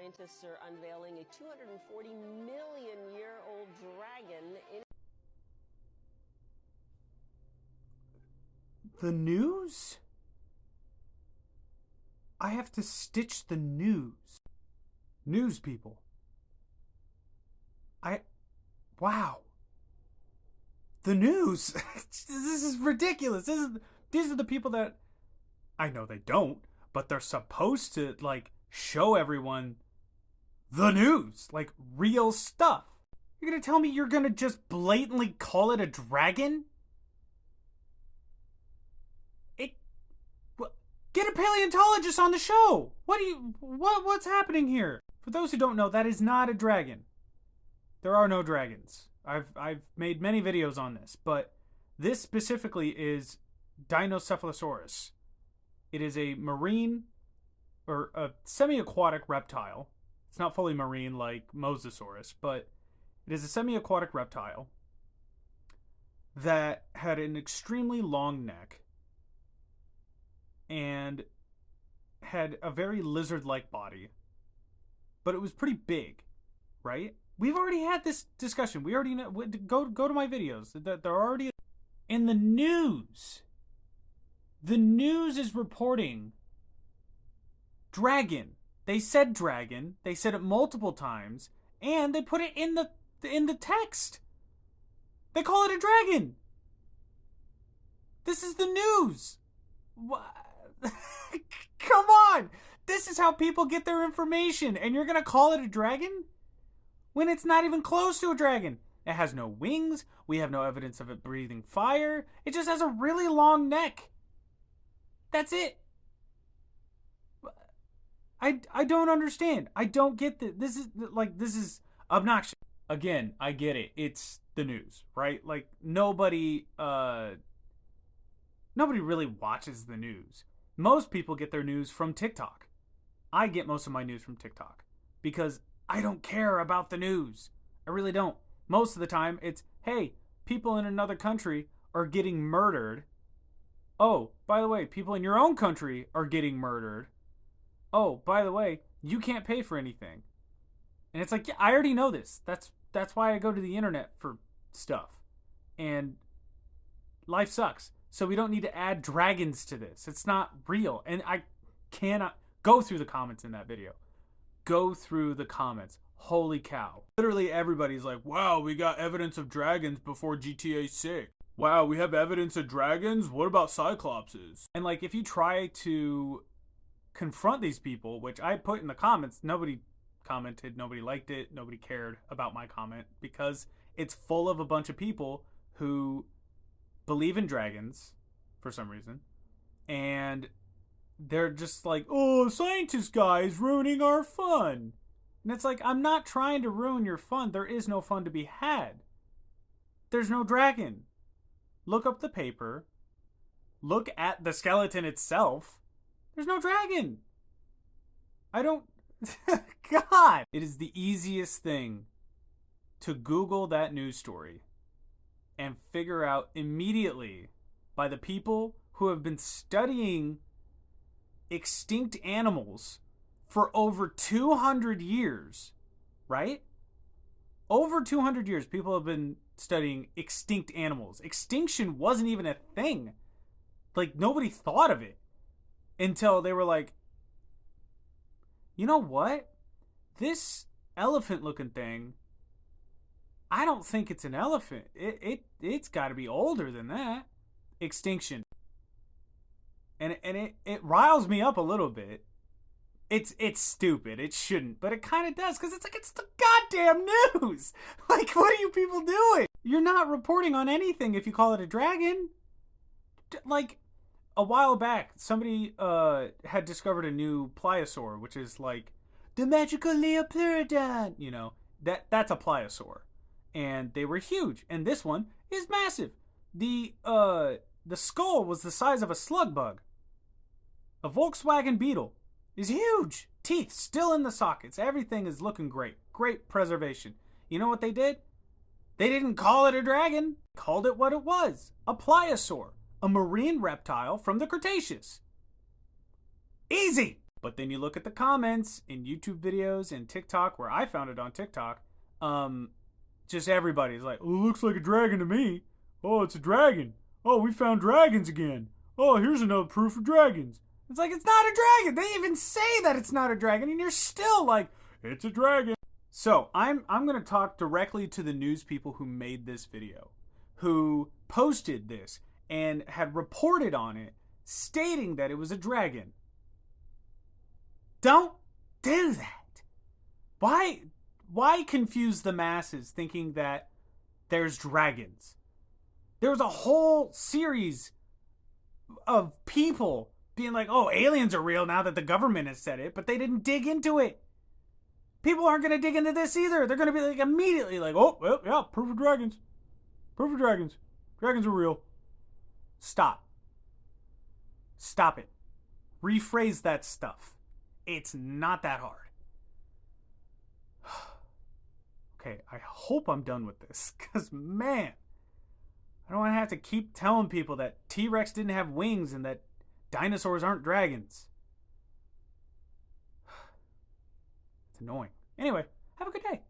Scientists are unveiling a 240 million year old dragon in the news? I have to stitch the news. News people. Wow. The news. This is ridiculous. These are the people that, I know they don't, but they're supposed to, like, show everyone the news. Like, real stuff. You're gonna tell me you're gonna just blatantly call it a dragon? Get a paleontologist on the show! What's happening here? For those who don't know, that is not a dragon. There are no dragons. I've made many videos on this, but this specifically is deinosepholosaurus. It is a marine, or a semi-aquatic reptile. It's not fully marine like Mosasaurus, but it is a semi-aquatic reptile that had an extremely long neck and had a very lizard-like body, but it was pretty big, right? We've already had this discussion. We already know. Go to my videos. They're already in the news. The news is reporting dragon. They said dragon. They said it multiple times, and they put it in the text. They call it a dragon. This is the news. What? Come on. This is how people get their information, and you're gonna call it a dragon? When it's not even close to a dragon. It has no wings. We have no evidence of it breathing fire. It just has a really long neck. That's it. I don't understand. I don't get this. This is obnoxious. Again, I get it. It's the news, right? Like, nobody really watches the news. Most people get their news from TikTok. I get most of my news from TikTok because I don't care about the news. I really don't. Most of the time, it's, hey, people in another country are getting murdered. Oh, by the way, people in your own country are getting murdered. Oh, by the way, you can't pay for anything. And it's like, yeah, I already know this. That's why I go to the internet for stuff. And life sucks. So we don't need to add dragons to this. It's not real. And I cannot go through the comments in that video. Go through the comments. Holy cow. Literally everybody's like, wow, we got evidence of dragons before GTA 6. Wow, we have evidence of dragons? What about cyclopses? And like, if you try to confront these people, which I put in the comments, nobody commented, nobody liked it, nobody cared about my comment because it's full of a bunch of people who believe in dragons for some reason, and they're just like, oh, scientist guy is ruining our fun. And it's like, I'm not trying to ruin your fun. There is no fun to be had. There's no dragon. Look up the paper. Look at the skeleton itself. There's no dragon. I don't... God! It is the easiest thing to Google that news story and figure out immediately by the people who have been studying extinct animals for over 200 years, right? Over 200 years, people have been studying extinct animals. Extinction wasn't even a thing. Like, nobody thought of it until they were like, you know what? This elephant-looking thing, I don't think it's an elephant. It's got to be older than that. Extinction. And it riles me up a little bit. It's stupid. It shouldn't, but it kind of does because it's like, it's the goddamn news. Like, what are you people doing? You're not reporting on anything if you call it a dragon. Like, a while back, somebody had discovered a new pliosaur, which is like the magical Leoplerodon. You know, that's a pliosaur, and they were huge. And this one is massive. The skull was the size of a slug bug. A Volkswagen Beetle is huge. Teeth still in the sockets. Everything is looking great. Great preservation. You know what they did? They didn't call it a dragon. They called it what it was. A pliosaur. A marine reptile from the Cretaceous. Easy. But then you look at the comments in YouTube videos and TikTok, where I found it on TikTok, just everybody's like, oh, it looks like a dragon to me. Oh, it's a dragon. Oh, we found dragons again. Oh, here's another proof of dragons. It's like, it's not a dragon. They even say that it's not a dragon, and you're still like, it's a dragon. So I'm going to talk directly to the news people who made this video, who posted this and had reported on it, stating that it was a dragon. Don't do that. Why confuse the masses thinking that there's dragons? There was a whole series of people being like, oh, aliens are real now that the government has said it, but they didn't dig into it. People aren't going to dig into this either. They're going to be like immediately like, oh, well, yeah, proof of dragons. Proof of dragons. Dragons are real. Stop. Stop it. Rephrase that stuff. It's not that hard. Okay, I hope I'm done with this, because, man, I don't want to have to keep telling people that T-Rex didn't have wings and that dinosaurs aren't dragons. It's annoying. Anyway, have a good day.